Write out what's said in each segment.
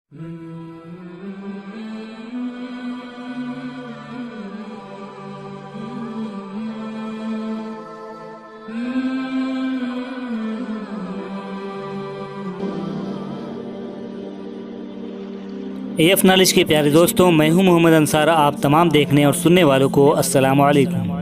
AF knowledge کے پیارے دوستوں، میں ہوں محمد انصار۔ آپ تمام دیکھنے اور سننے والوں کو السلام علیکم۔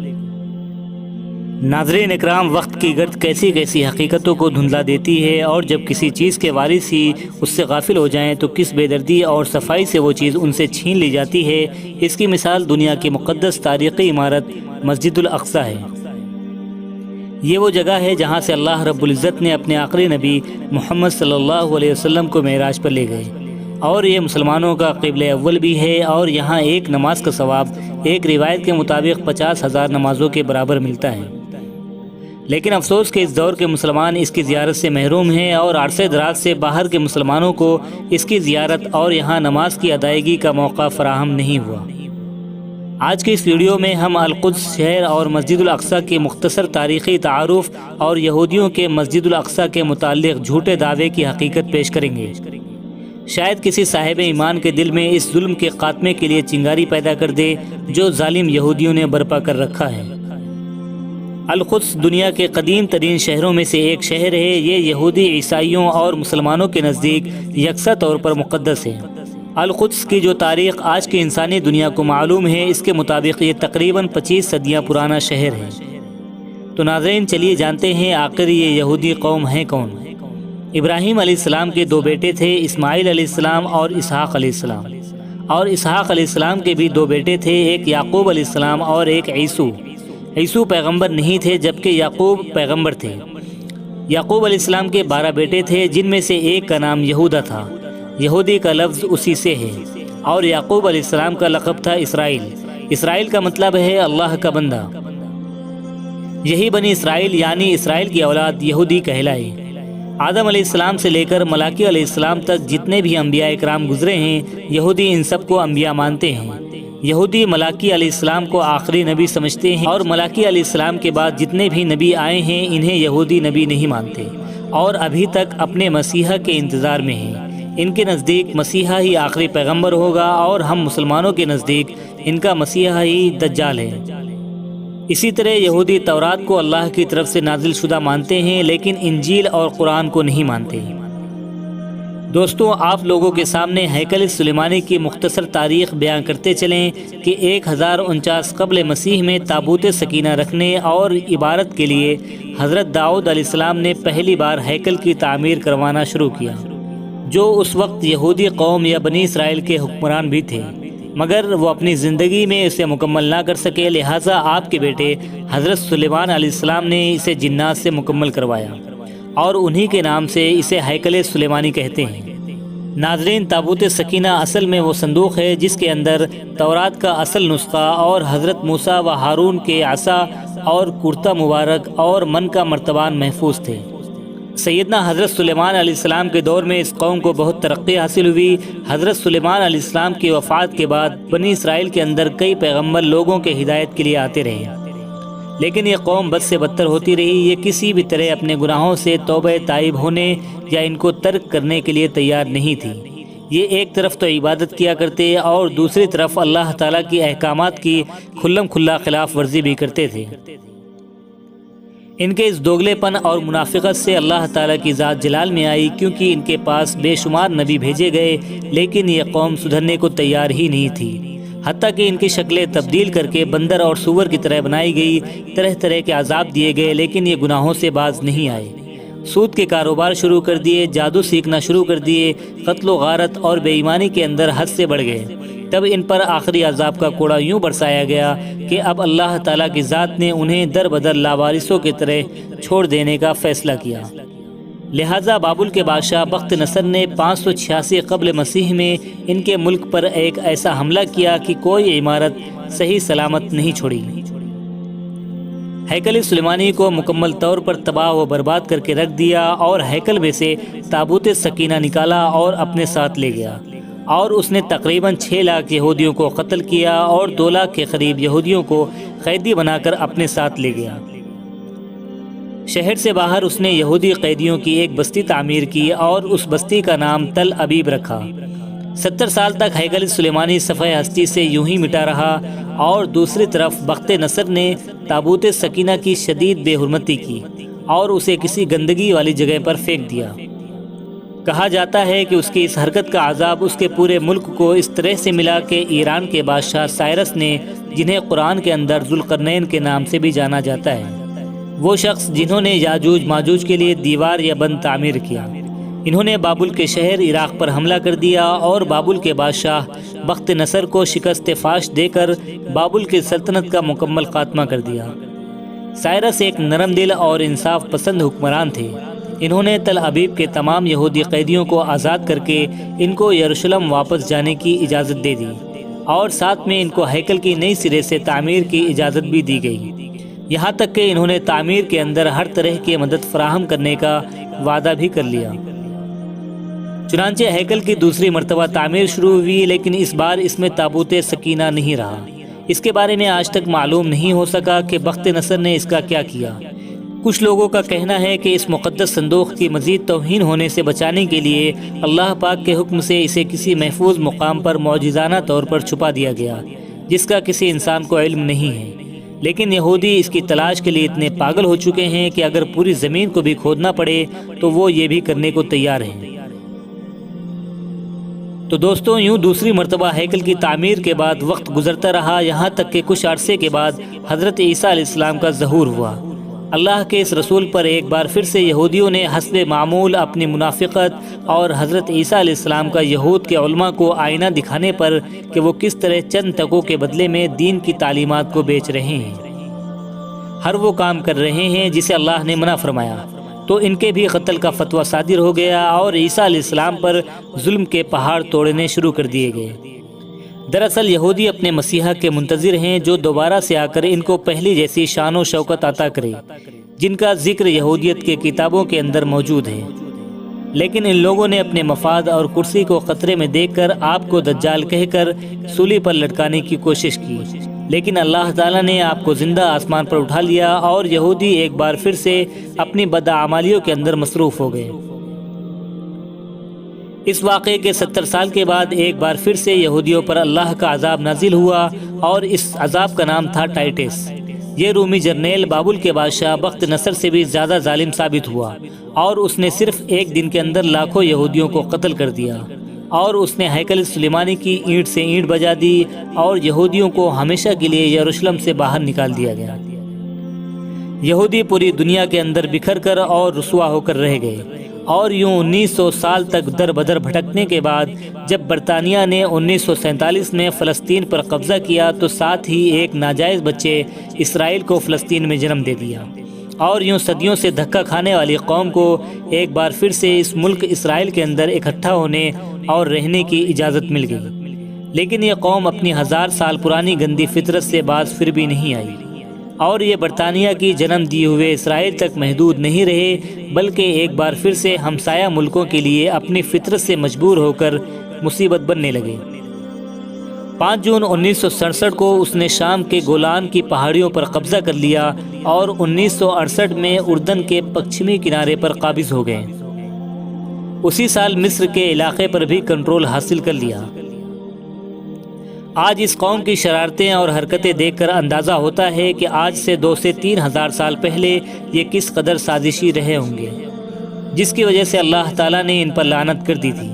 ناظرین اکرام، وقت کی گرد کیسی کیسی حقیقتوں کو دھندلا دیتی ہے، اور جب کسی چیز کے وارث ہی اس سے غافل ہو جائیں تو کس بے دردی اور صفائی سے وہ چیز ان سے چھین لی جاتی ہے۔ اس کی مثال دنیا کی مقدس تاریخی عمارت مسجد الاقصیٰ ہے۔ یہ وہ جگہ ہے جہاں سے اللہ رب العزت نے اپنے آخری نبی محمد صلی اللہ علیہ وسلم کو معراج پر لے گئے، اور یہ مسلمانوں کا قبلہ اول بھی ہے، اور یہاں ایک نماز کا ثواب ایک روایت کے مطابق 50,000 نمازوں کے برابر ملتا ہے۔ لیکن افسوس کہ اس دور کے مسلمان اس کی زیارت سے محروم ہیں، اور عرصے دراز سے باہر کے مسلمانوں کو اس کی زیارت اور یہاں نماز کی ادائیگی کا موقع فراہم نہیں ہوا۔ آج کے اس ویڈیو میں ہم القدس شہر اور مسجد الاقصیٰ کے مختصر تاریخی تعارف اور یہودیوں کے مسجد الاقصیٰ کے متعلق جھوٹے دعوے کی حقیقت پیش کریں گے۔ شاید کسی صاحب ایمان کے دل میں اس ظلم کے خاتمے کے لیے چنگاری پیدا کر دے جو ظالم یہودیوں نے برپا کر رکھا ہے۔ القدس دنیا کے قدیم ترین شہروں میں سے ایک شہر ہے۔ یہ یہودی، عیسائیوں اور مسلمانوں کے نزدیک یکساں طور پر مقدس ہے۔ القدس کی جو تاریخ آج کی انسانی دنیا کو معلوم ہے، اس کے مطابق یہ تقریباً 25 صدیاں پرانا شہر ہے۔ تو ناظرین، چلیے جانتے ہیں آخر یہ یہودی قوم ہے کون۔ ابراہیم علیہ السلام کے 2 بیٹے تھے، اسماعیل علیہ السلام اور اسحاق علیہ السلام، اور اسحاق علیہ السلام کے بھی 2 بیٹے تھے، ایک یعقوب علیہ السلام اور ایک عیسو۔ عیسو پیغمبر نہیں تھے جبکہ یعقوب پیغمبر تھے۔ یعقوب علیہ السلام کے 12 بیٹے تھے، جن میں سے ایک کا نام یہودا تھا۔ یہودی کا لفظ اسی سے ہے، اور یعقوب علیہ السلام کا لقب تھا اسرائیل۔ اسرائیل کا مطلب ہے اللہ کا بندہ۔ یہی بنی اسرائیل یعنی اسرائیل کی اولاد یہودی کہلائے۔ آدم علیہ السلام سے لے کر ملاکی علیہ السلام تک جتنے بھی انبیاء اکرام گزرے ہیں، یہودی ان سب کو انبیاء مانتے ہیں۔ یہودی ملاکی علیہ السلام کو آخری نبی سمجھتے ہیں، اور ملاکی علیہ السلام کے بعد جتنے بھی نبی آئے ہیں انہیں یہودی نبی نہیں مانتے، اور ابھی تک اپنے مسیحا کے انتظار میں ہیں۔ ان کے نزدیک مسیحا ہی آخری پیغمبر ہوگا، اور ہم مسلمانوں کے نزدیک ان کا مسیحا ہی دجال ہے۔ اسی طرح یہودی تورات کو اللہ کی طرف سے نازل شدہ مانتے ہیں، لیکن انجیل اور قرآن کو نہیں مانتے۔ دوستوں، آپ لوگوں کے سامنے ہیکل سلیمانی کی مختصر تاریخ بیان کرتے چلیں کہ 1049 قبل مسیح میں تابوت سکینہ رکھنے اور عبادت کے لیے حضرت داؤد علیہ السلام نے پہلی بار ہیکل کی تعمیر کروانا شروع کیا، جو اس وقت یہودی قوم یا بنی اسرائیل کے حکمران بھی تھے، مگر وہ اپنی زندگی میں اسے مکمل نہ کر سکے، لہٰذا آپ کے بیٹے حضرت سلیمان علیہ السلام نے اسے جنات سے مکمل کروایا، اور انہی کے نام سے اسے ہیکل سلیمانی کہتے ہیں۔ ناظرین، تابوت سکینہ اصل میں وہ صندوق ہے جس کے اندر تورات کا اصل نسخہ اور حضرت موسیٰ و ہارون کے عصا اور کرتا مبارک اور من کا مرتبان محفوظ تھے۔ سیدنا حضرت سلیمان علیہ السلام کے دور میں اس قوم کو بہت ترقی حاصل ہوئی۔ حضرت سلیمان علیہ السلام کی وفات کے بعد بنی اسرائیل کے اندر کئی پیغمبر لوگوں کے ہدایت کے لیے آتے رہے، لیکن یہ قوم بد سے بدتر ہوتی رہی۔ یہ کسی بھی طرح اپنے گناہوں سے توبہ تائب ہونے یا ان کو ترک کرنے کے لیے تیار نہیں تھی۔ یہ ایک طرف تو عبادت کیا کرتے اور دوسری طرف اللہ تعالیٰ کی احکامات کی کھلم کھلا خلاف ورزی بھی کرتے تھے۔ ان کے اس دوگلے پن اور منافقت سے اللہ تعالیٰ کی ذات جلال میں آئی، کیونکہ ان کے پاس بے شمار نبی بھیجے گئے، لیکن یہ قوم سدھرنے کو تیار ہی نہیں تھی، حتیٰ کہ ان کی شکلیں تبدیل کر کے بندر اور سور کی طرح بنائی گئی، طرح طرح کے عذاب دیے گئے، لیکن یہ گناہوں سے باز نہیں آئے۔ سود کے کاروبار شروع کر دیے، جادو سیکھنا شروع کر دیے، قتل و غارت اور بے ایمانی کے اندر حد سے بڑھ گئے۔ تب ان پر آخری عذاب کا کوڑا یوں برسایا گیا کہ اب اللہ تعالیٰ کی ذات نے انہیں در بدر لاوارثوں کی طرح چھوڑ دینے کا فیصلہ کیا۔ لہٰذا بابل کے بادشاہ بخت نصر نے 586 قبل مسیح میں ان کے ملک پر ایک ایسا حملہ کیا کہ کوئی عمارت صحیح سلامت نہیں چھوڑی۔ ہیکل سلیمانی کو مکمل طور پر تباہ و برباد کر کے رکھ دیا، اور ہیکل میں سے تابوت سکینہ نکالا اور اپنے ساتھ لے گیا، اور اس نے تقریباً 6 لاکھ یہودیوں کو قتل کیا اور 2 لاکھ کے قریب یہودیوں کو قیدی بنا کر اپنے ساتھ لے گیا۔ شہر سے باہر اس نے یہودی قیدیوں کی ایک بستی تعمیر کی اور اس بستی کا نام تل ابیب رکھا۔ 70 سال تک ہیکل سلیمانی صفحہ ہستی سے یوں ہی مٹا رہا، اور دوسری طرف بخت نصر نے تابوت سکینہ کی شدید بے حرمتی کی اور اسے کسی گندگی والی جگہ پر پھینک دیا۔ کہا جاتا ہے کہ اس کی اس حرکت کا عذاب اس کے پورے ملک کو اس طرح سے ملا کہ ایران کے بادشاہ سائرس نے، جنہیں قرآن کے اندر ذوالقرنین کے نام سے بھی جانا جاتا ہے، وہ شخص جنہوں نے یاجوج ماجوج کے لیے دیوار یا بند تعمیر کیا، انہوں نے بابل کے شہر عراق پر حملہ کر دیا اور بابل کے بادشاہ بخت نصر کو شکست فاش دے کر بابل کی سلطنت کا مکمل خاتمہ کر دیا۔ سائرس ایک نرم دل اور انصاف پسند حکمران تھے۔ انہوں نے تل ابیب کے تمام یہودی قیدیوں کو آزاد کر کے ان کو یروشلم واپس جانے کی اجازت دے دی، اور ساتھ میں ان کو ہیکل کی نئی سرے سے تعمیر کی اجازت بھی دی گئی، یہاں تک کہ انہوں نے تعمیر کے اندر ہر طرح کی مدد فراہم کرنے کا وعدہ بھی کر لیا۔ چنانچہ ہیکل کی دوسری مرتبہ تعمیر شروع ہوئی، لیکن اس بار اس میں تابوت سکینہ نہیں رہا۔ اس کے بارے میں آج تک معلوم نہیں ہو سکا کہ بخت نصر نے اس کا کیا کیا۔ کچھ لوگوں کا کہنا ہے کہ اس مقدس صندوق کی مزید توہین ہونے سے بچانے کے لیے اللہ پاک کے حکم سے اسے کسی محفوظ مقام پر معجزانہ طور پر چھپا دیا گیا، جس کا کسی انسان کو علم نہیں ہے۔ لیکن یہودی اس کی تلاش کے لیے اتنے پاگل ہو چکے ہیں کہ اگر پوری زمین کو بھی کھودنا پڑے تو وہ یہ بھی کرنے کو تیار ہیں۔ تو دوستوں، یوں دوسری مرتبہ ہیکل کی تعمیر کے بعد وقت گزرتا رہا، یہاں تک کہ کچھ عرصے کے بعد حضرت عیسیٰ علیہ السلام کا ظہور ہوا۔ اللہ کے اس رسول پر ایک بار پھر سے یہودیوں نے حسب معمول اپنی منافقت اور حضرت عیسیٰ علیہ السلام کا یہود کے علماء کو آئینہ دکھانے پر کہ وہ کس طرح چند ٹکوں کے بدلے میں دین کی تعلیمات کو بیچ رہے ہیں، ہر وہ کام کر رہے ہیں جسے اللہ نے منع فرمایا، تو ان کے بھی قتل کا فتویٰ صادر ہو گیا اور عیسیٰ علیہ السلام پر ظلم کے پہاڑ توڑنے شروع کر دیے گئے۔ دراصل یہودی اپنے مسیحا کے منتظر ہیں جو دوبارہ سے آ کر ان کو پہلی جیسی شان و شوکت عطا کرے، جن کا ذکر یہودیت کے کتابوں کے اندر موجود ہے۔ لیکن ان لوگوں نے اپنے مفاد اور کرسی کو خطرے میں دیکھ کر آپ کو دجال کہہ کر سولی پر لٹکانے کی کوشش کی، لیکن اللہ تعالیٰ نے آپ کو زندہ آسمان پر اٹھا لیا اور یہودی ایک بار پھر سے اپنی بدعمالیوں کے اندر مصروف ہو گئے۔ اس واقعے کے 70 سال کے بعد ایک بار پھر سے یہودیوں پر اللہ کا عذاب نازل ہوا، اور اس عذاب کا نام تھا ٹائٹس۔ یہ رومی جرنیل بابل کے بادشاہ بخت نصر سے بھی زیادہ ظالم ثابت ہوا، اور اس نے صرف ایک دن کے اندر لاکھوں یہودیوں کو قتل کر دیا، اور اس نے ہیکل سلیمانی کی اینٹ سے اینٹ بجا دی، اور یہودیوں کو ہمیشہ کے لیے یروشلم سے باہر نکال دیا گیا۔ یہودی پوری دنیا کے اندر بکھر کر اور رسوا ہو کر رہ گئے، اور یوں 1900 سال تک در بدر بھٹکنے کے بعد جب برطانیہ نے 1947 میں فلسطین پر قبضہ کیا تو ساتھ ہی ایک ناجائز بچے اسرائیل کو فلسطین میں جنم دے دیا، اور یوں صدیوں سے دھکا کھانے والی قوم کو ایک بار پھر سے اس ملک اسرائیل کے اندر اکٹھا ہونے اور رہنے کی اجازت مل گئی۔ لیکن یہ قوم اپنی 1000 سال پرانی گندی فطرت سے باز پھر بھی نہیں آئی، اور یہ برطانیہ کی جنم دیے ہوئے اسرائیل تک محدود نہیں رہے، بلکہ ایک بار پھر سے ہمسایہ ملکوں کے لیے اپنی فطرت سے مجبور ہو کر مصیبت بننے لگے۔ 5 جون 1967 کو اس نے شام کے گولان کی پہاڑیوں پر قبضہ کر لیا، اور 1968 میں اردن کے پچھمی کنارے پر قابض ہو گئے۔ اسی سال مصر کے علاقے پر بھی کنٹرول حاصل کر لیا۔ آج اس قوم کی شرارتیں اور حرکتیں دیکھ کر اندازہ ہوتا ہے کہ آج سے 2 سے 3 ہزار سال پہلے یہ کس قدر سازشی رہے ہوں گے، جس کی وجہ سے اللہ تعالیٰ نے ان پر لعنت کر دی تھی۔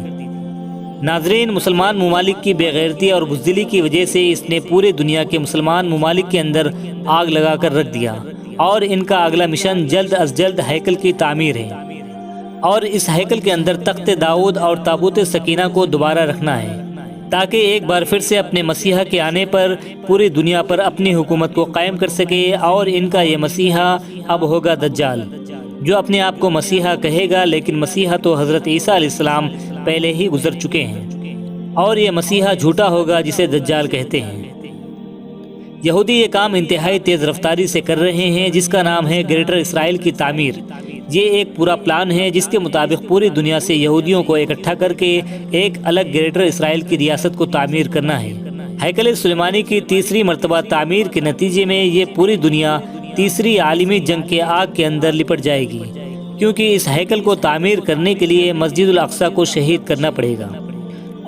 ناظرین، مسلمان ممالک کی بے غیرتی اور بزدلی کی وجہ سے اس نے پورے دنیا کے مسلمان ممالک کے اندر آگ لگا کر رکھ دیا، اور ان کا اگلا مشن جلد از جلد ہیکل کی تعمیر ہے، اور اس ہیکل کے اندر تخت داؤد اور تابوت سکینہ کو دوبارہ رکھنا ہے، تاکہ ایک بار پھر سے اپنے مسیحا کے آنے پر پوری دنیا پر اپنی حکومت کو قائم کر سکے۔ اور ان کا یہ مسیحا اب ہوگا دجال، جو اپنے آپ کو مسیحا کہے گا، لیکن مسیحا تو حضرت عیسیٰ علیہ السلام پہلے ہی گزر چکے ہیں، اور یہ مسیحا جھوٹا ہوگا جسے دجال کہتے ہیں۔ یہودی یہ کام انتہائی تیز رفتاری سے کر رہے ہیں، جس کا نام ہے گریٹر اسرائیل کی تعمیر۔ یہ ایک پورا پلان ہے جس کے مطابق پوری دنیا سے یہودیوں کو اکٹھا کر کے ایک الگ گریٹر اسرائیل کی ریاست کو تعمیر کرنا ہے۔ ہیکل سلیمانی کی تیسری مرتبہ تعمیر کے نتیجے میں یہ پوری دنیا تیسری عالمی جنگ کے آگ کے اندر لپٹ جائے گی، کیونکہ اس ہیکل کو تعمیر کرنے کے لیے مسجد الاقصی کو شہید کرنا پڑے گا،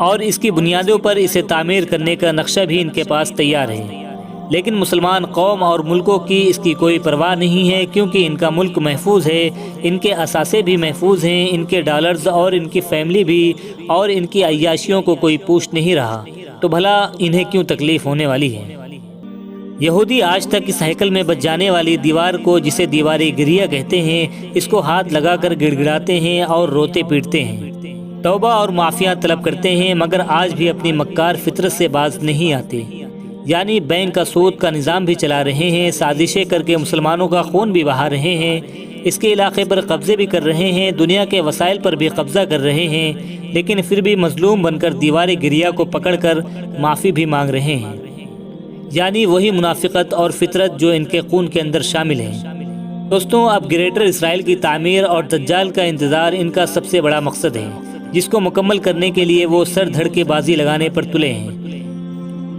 اور اس کی بنیادوں پر اسے تعمیر کرنے کا نقشہ بھی ان کے پاس تیار ہے، لیکن مسلمان قوم اور ملکوں کی اس کی کوئی پرواہ نہیں ہے، کیونکہ ان کا ملک محفوظ ہے، ان کے اثاثے بھی محفوظ ہیں، ان کے ڈالرز اور ان کی فیملی بھی، اور ان کی عیاشیوں کو کوئی پوچھ نہیں رہا، تو بھلا انہیں کیوں تکلیف ہونے والی ہے؟ یہودی آج تک اس ہیکل میں بچ جانے والی دیوار کو، جسے دیوار گریہ کہتے ہیں، اس کو ہاتھ لگا کر گڑ گڑاتے ہیں اور روتے پیٹتے ہیں، توبہ اور معافیاں طلب کرتے ہیں، مگر آج بھی اپنی مکار فطرت سے باز نہیں آتے، یعنی بینک کا سود کا نظام بھی چلا رہے ہیں، سازشیں کر کے مسلمانوں کا خون بھی بہا رہے ہیں، اس کے علاقے پر قبضے بھی کر رہے ہیں، دنیا کے وسائل پر بھی قبضہ کر رہے ہیں، لیکن پھر بھی مظلوم بن کر دیوار گریہ کو پکڑ کر معافی بھی مانگ رہے ہیں، یعنی وہی منافقت اور فطرت جو ان کے خون کے اندر شامل ہے۔ دوستوں، اب گریٹر اسرائیل کی تعمیر اور دجال کا انتظار ان کا سب سے بڑا مقصد ہے، جس کو مکمل کرنے کے لیے وہ سر دھڑ کے بازی لگانے پر تلے ہیں۔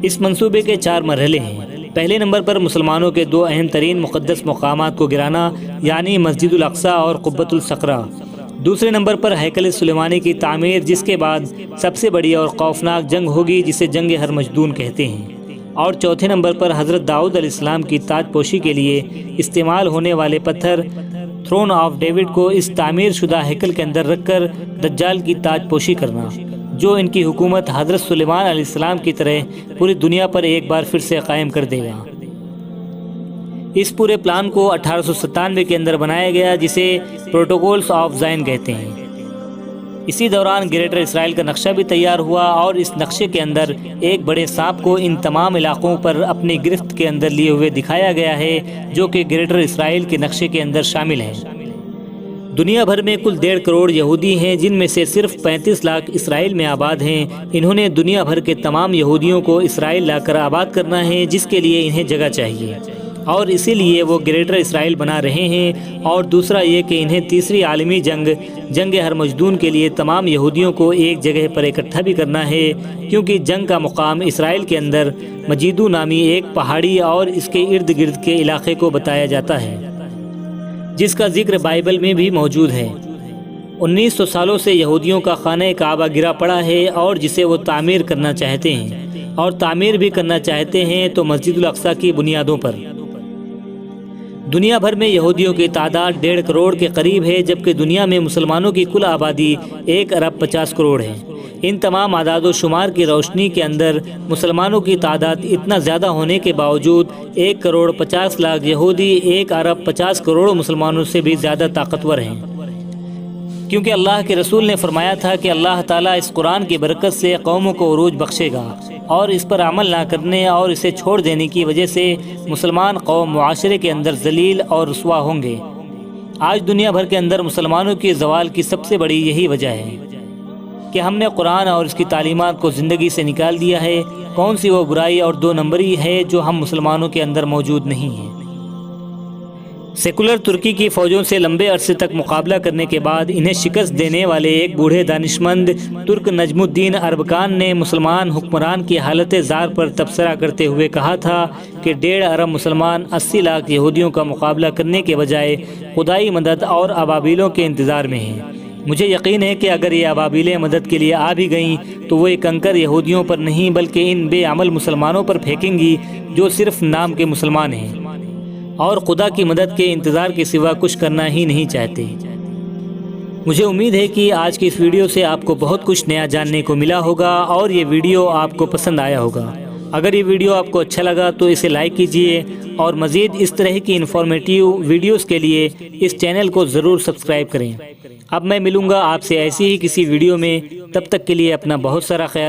اس منصوبے کے 4 مرحلے ہیں۔ پہلے نمبر پر مسلمانوں کے 2 اہم ترین مقدس مقامات کو گرانا، یعنی مسجد الاقصیٰ اور قبۃ الصخرہ۔ دوسرے نمبر پر ہیکل سلیمانی کی تعمیر، جس کے بعد سب سے بڑی اور خوفناک جنگ ہوگی، جسے جنگ ہرمجدون کہتے ہیں۔ اور چوتھے نمبر پر حضرت داؤد علیہ السلام کی تاج پوشی کے لیے استعمال ہونے والے پتھر تھرون آف ڈیوڈ کو اس تعمیر شدہ ہیکل کے اندر رکھ کر دجال کی تاج پوشی کرنا، جو ان کی حکومت حضرت سلیمان علیہ السلام کی طرح پوری دنیا پر ایک بار پھر سے قائم کر دے گا۔ اس پورے پلان کو 1897 کے اندر بنایا گیا، جسے پروٹوکولز آف زائن کہتے ہیں۔ اسی دوران گریٹر اسرائیل کا نقشہ بھی تیار ہوا، اور اس نقشے کے اندر ایک بڑے سانپ کو ان تمام علاقوں پر اپنی گرفت کے اندر لیے ہوئے دکھایا گیا ہے، جو کہ گریٹر اسرائیل کے نقشے کے اندر شامل ہے۔ دنیا بھر میں کل 1.5 کروڑ یہودی ہیں، جن میں سے صرف 35 لاکھ اسرائیل میں آباد ہیں۔ انہوں نے دنیا بھر کے تمام یہودیوں کو اسرائیل لا کر آباد کرنا ہے، جس کے لیے انہیں جگہ چاہیے، اور اسی لیے وہ گریٹر اسرائیل بنا رہے ہیں۔ اور دوسرا یہ کہ انہیں تیسری عالمی جنگ ہرمجدون کے لیے تمام یہودیوں کو ایک جگہ پر اکٹھا بھی کرنا ہے، کیونکہ جنگ کا مقام اسرائیل کے اندر مجیدو نامی ایک پہاڑی اور اس کے ارد گرد کے علاقے کو بتایا جاتا ہے، جس کا ذکر بائبل میں بھی موجود ہے۔ 1900 سالوں سے یہودیوں کا خانہ کعبہ گرا پڑا ہے، اور جسے وہ تعمیر کرنا چاہتے ہیں، اور تعمیر بھی کرنا چاہتے ہیں تو مسجد الاقصیٰ کی بنیادوں پر۔ دنیا بھر میں یہودیوں کی تعداد 1.5 کروڑ کے قریب ہے، جبکہ دنیا میں مسلمانوں کی کل آبادی 1 ارب 50 کروڑ ہے۔ ان تمام اعداد و شمار کی روشنی کے اندر مسلمانوں کی تعداد اتنا زیادہ ہونے کے باوجود 1 کروڑ 50 لاکھ یہودی 1 ارب 50 کروڑ مسلمانوں سے بھی زیادہ طاقتور ہیں، کیونکہ اللہ کے رسول نے فرمایا تھا کہ اللہ تعالیٰ اس قرآن کی برکت سے قوموں کو عروج بخشے گا، اور اس پر عمل نہ کرنے اور اسے چھوڑ دینے کی وجہ سے مسلمان قوم معاشرے کے اندر ذلیل اور رسوا ہوں گے۔ آج دنیا بھر کے اندر مسلمانوں کے زوال کی سب سے بڑی یہی وجہ ہے کہ ہم نے قرآن اور اس کی تعلیمات کو زندگی سے نکال دیا ہے۔ کون سی وہ برائی اور 2 نمبری ہے جو ہم مسلمانوں کے اندر موجود نہیں ہے؟ سیکولر ترکی کی فوجوں سے لمبے عرصے تک مقابلہ کرنے کے بعد انہیں شکست دینے والے ایک بوڑھے دانشمند ترک نجم الدین اربکان نے مسلمان حکمران کی حالت زار پر تبصرہ کرتے ہوئے کہا تھا کہ 1.5 ارب مسلمان 80 لاکھ یہودیوں کا مقابلہ کرنے کے بجائے خدائی مدد اور ابابیلوں کے انتظار میں ہیں۔ مجھے یقین ہے کہ اگر یہ ابابیلیں مدد کے لیے آ بھی گئیں تو وہ ایک کنکر یہودیوں پر نہیں بلکہ ان بے عمل مسلمانوں پر پھینکیں گی جو صرف نام کے مسلمان ہیں اور خدا کی مدد کے انتظار کے سوا کچھ کرنا ہی نہیں چاہتے۔ مجھے امید ہے کہ آج کی اس ویڈیو سے آپ کو بہت کچھ نیا جاننے کو ملا ہوگا اور یہ ویڈیو آپ کو پسند آیا ہوگا۔ اگر یہ ویڈیو آپ کو اچھا لگا تو اسے لائک کیجئے اور مزید اس طرح کی انفارمیٹیو ویڈیوز کے لیے اس چینل کو ضرور سبسکرائب کریں۔ اب میں ملوں گا آپ سے ایسی ہی کسی ویڈیو میں، تب تک کے لیے اپنا بہت سارا خیال